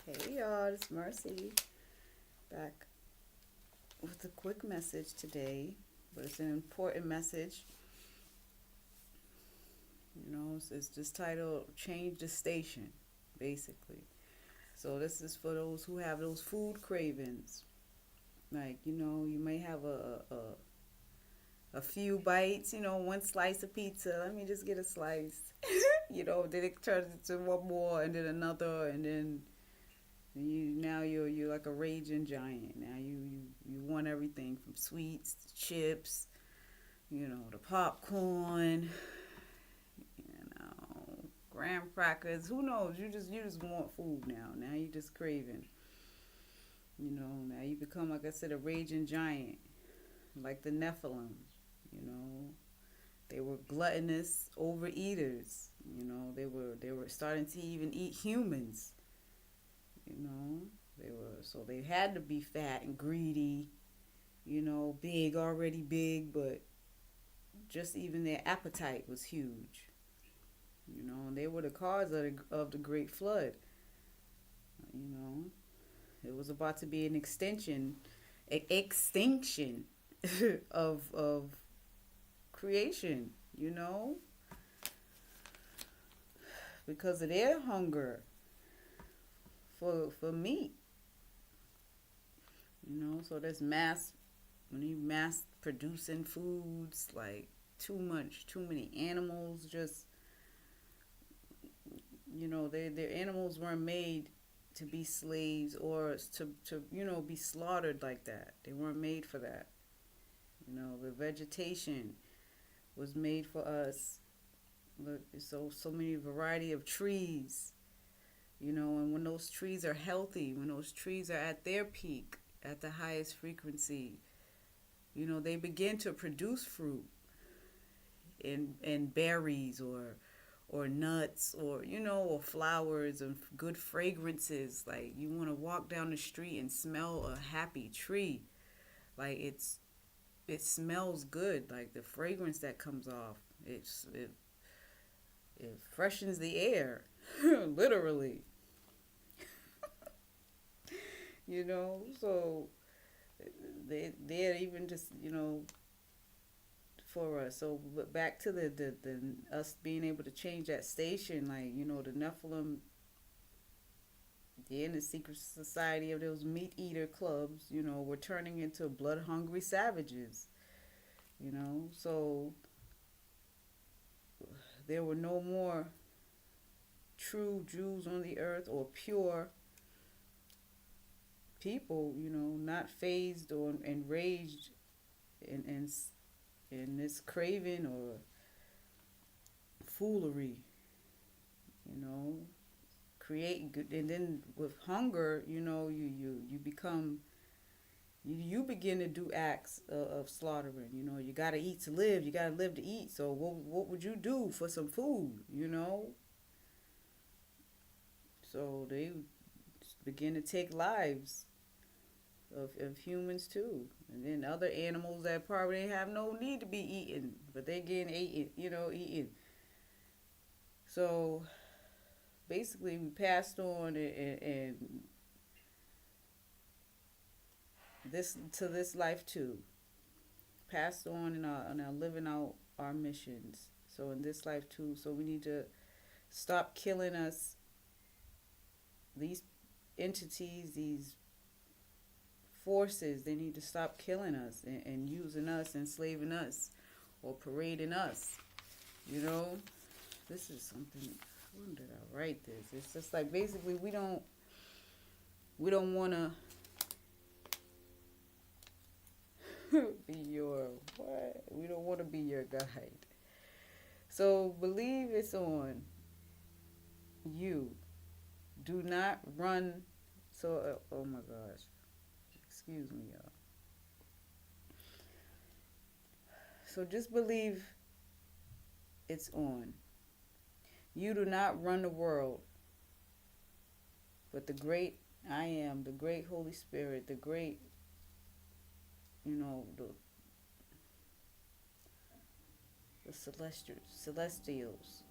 Hey y'all, it's Mercy back with a quick message today, but it's an important message. It's just titled Change the Station, basically. So, this is for those who have those food cravings. Like, you may have a few bites, one slice of pizza. Let me just get a slice. Then it turns into one more and then another, and then you're like a raging giant. Now you want everything from sweets to chips, the popcorn, graham crackers. Who knows? You just want food now. Now you just craving. Now you become, like I said, a raging giant, like the Nephilim. You know, they were gluttonous overeaters. They were starting to even eat humans. You know, they had to be fat and greedy. Big, already big, but just even their appetite was huge. And they were the cause of the Great Flood. You know, it was about to be an extinction of creation. Because of their hunger for meat. So there's when you mass producing foods, like too many animals. Just their animals weren't made to be slaves or to be slaughtered like that. They weren't made for that. The vegetation was made for us. Look, so many variety of trees. And when those trees are healthy, when those trees are at their peak, at the highest frequency, they begin to produce fruit and berries or nuts or flowers and good fragrances. Like, you want to walk down the street and smell a happy tree. Like, it smells good. Like, the fragrance that comes off, it freshens the air. Literally. So they're even just for us. So, but back to the us being able to change that station. Like, the Nephilim, they're in the secret society of those meat eater clubs. We're turning into blood hungry savages. So there were no more true Jews on the earth, or pure people, not phased or enraged in this craving or foolery. you know Create good. And then with hunger, you become, you begin to do acts of slaughtering. You got to eat to live, you got to live to eat. So what would you do for some food? So they begin to take lives of humans too, and then other animals that probably have no need to be eaten, but they getting eaten. So basically, we passed on, and this to this life too, passed on in our living out our missions. So in this life too, so we need to stop killing us, these entities, these forces. They need to stop killing us and using us, enslaving us, or parading us. You know, this is something. When did I write this? It's just like, basically, we don't want to be your what? We don't want to be your guide. So believe it's on you. Do not run. So, oh my gosh, excuse me, y'all. So just believe it's on. You do not run the world, but the great I am, the great Holy Spirit, the great, the celestials,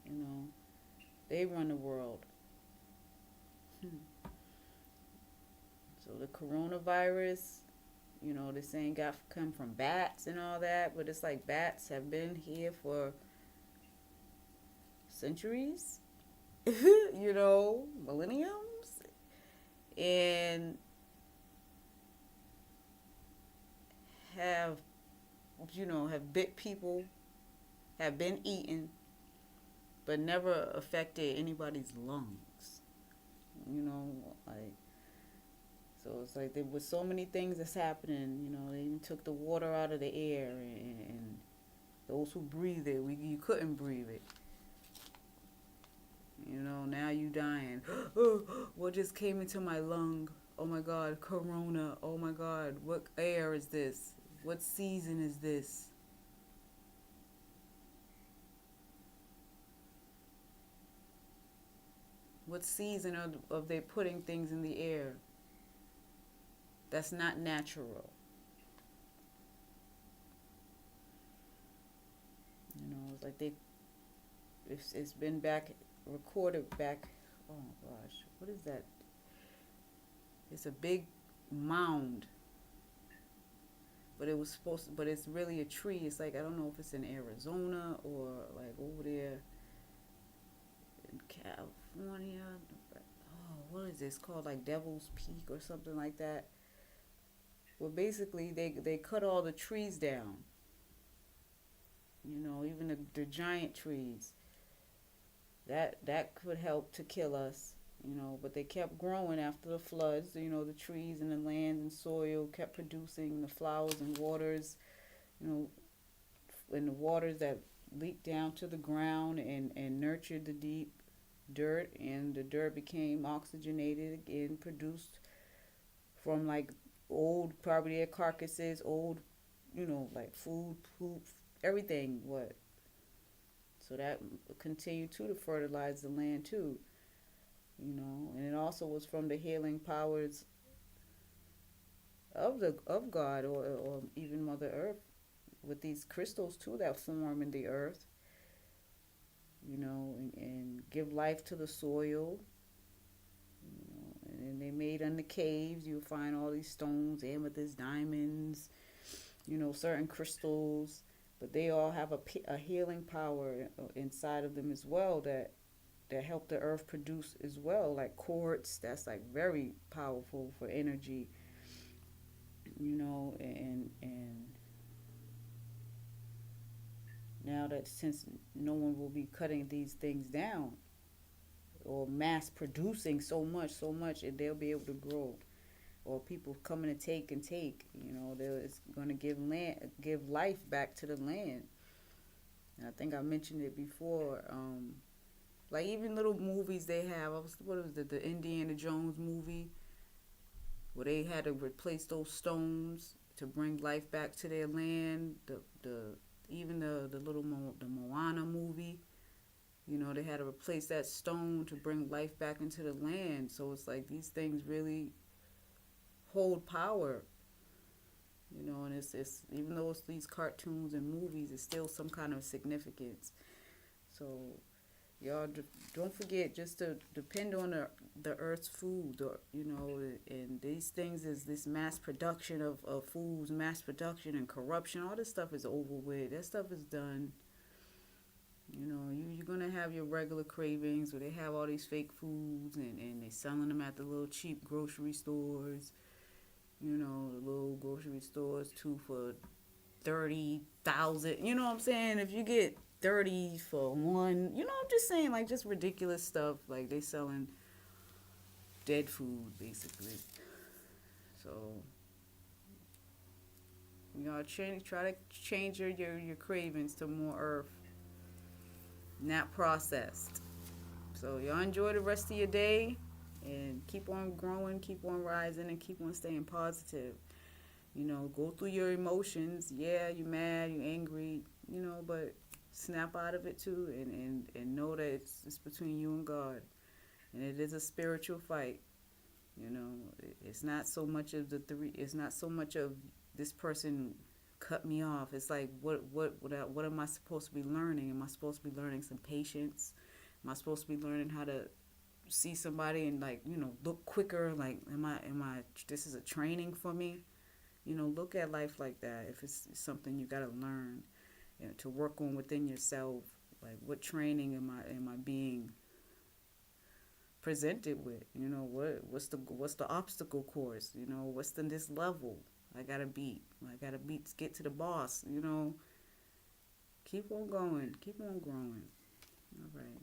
you know, they run the world. So the coronavirus, they're saying got come from bats and all that, but it's like bats have been here for centuries, millenniums, and have have bit people, have been eaten, but never affected anybody's lungs. You know, like so it's like there was so many things that's happening. They even took the water out of the air, and those who breathe it, you couldn't breathe it. Now you dying. What just came into my lung? Oh my God, corona. Oh my God, what air is this? What season is this? What season of they putting things in the air? That's not natural. It's like it's been recorded back. Oh my gosh, what is that? It's a big mound, but but it's really a tree. It's like I don't know if it's in Arizona or like over there in California. Oh, what is this called? Like Devil's Peak or something like that. Well, basically they cut all the trees down. Even the giant trees. That could help to kill us. But they kept growing after the floods. The trees and the land and soil kept producing the flowers and waters. You know, and the waters that leaked down to the ground and nurtured the deep dirt, and the dirt became oxygenated again, produced from like old, probably their carcasses, old, like food, poop, everything. What? So that continued to fertilize the land too. And it also was from the healing powers of God, or even Mother Earth, with these crystals too that form in the earth. And give life to the soil. And they made in the caves. You'll find all these stones, amethyst, diamonds, certain crystals, but they all have a healing power inside of them as well that help the earth produce as well, like quartz. That's like very powerful for energy. And now that since no one will be cutting these things down or mass producing so much, and they'll be able to grow, or people coming to take and take. It's going to give life back to the land. And I think I mentioned it before. Like even little movies they have. What was it? The Indiana Jones movie, where they had to replace those stones to bring life back to their land. The Moana movie. They had to replace that stone to bring life back into the land. So it's like these things really hold power. And it's even though it's these cartoons and movies, it's still some kind of significance. So y'all don't forget just to depend on the earth's food, and these things is this mass production of foods, mass production and corruption. All this stuff is over with. That stuff is done. You're going to have your regular cravings where they have all these fake foods, and they selling them at the little cheap grocery stores. The little grocery stores too for 30,000. You know what I'm saying? If you get 30 for one, I'm just saying, like, just ridiculous stuff. Like they selling dead food basically. So try to change your cravings to more earth, not processed. So y'all enjoy the rest of your day, and keep on growing, keep on rising, and keep on staying positive. Go through your emotions. Yeah, you're mad, you're angry, but snap out of it too, and know that it's between you and God, and it is a spiritual fight. It's not so much of it's not so much of this person cut me off. It's like what am I supposed to be learning? Am I supposed to be learning some patience? Am I supposed to be learning how to see somebody and like, look quicker, like am I this is a training for me. Look at life like that. If it's something you got to learn, to work on within yourself, like what training am I being presented with? What's the obstacle course? What's the this level I gotta beat? Get to the boss. Keep on going, keep on growing. All right.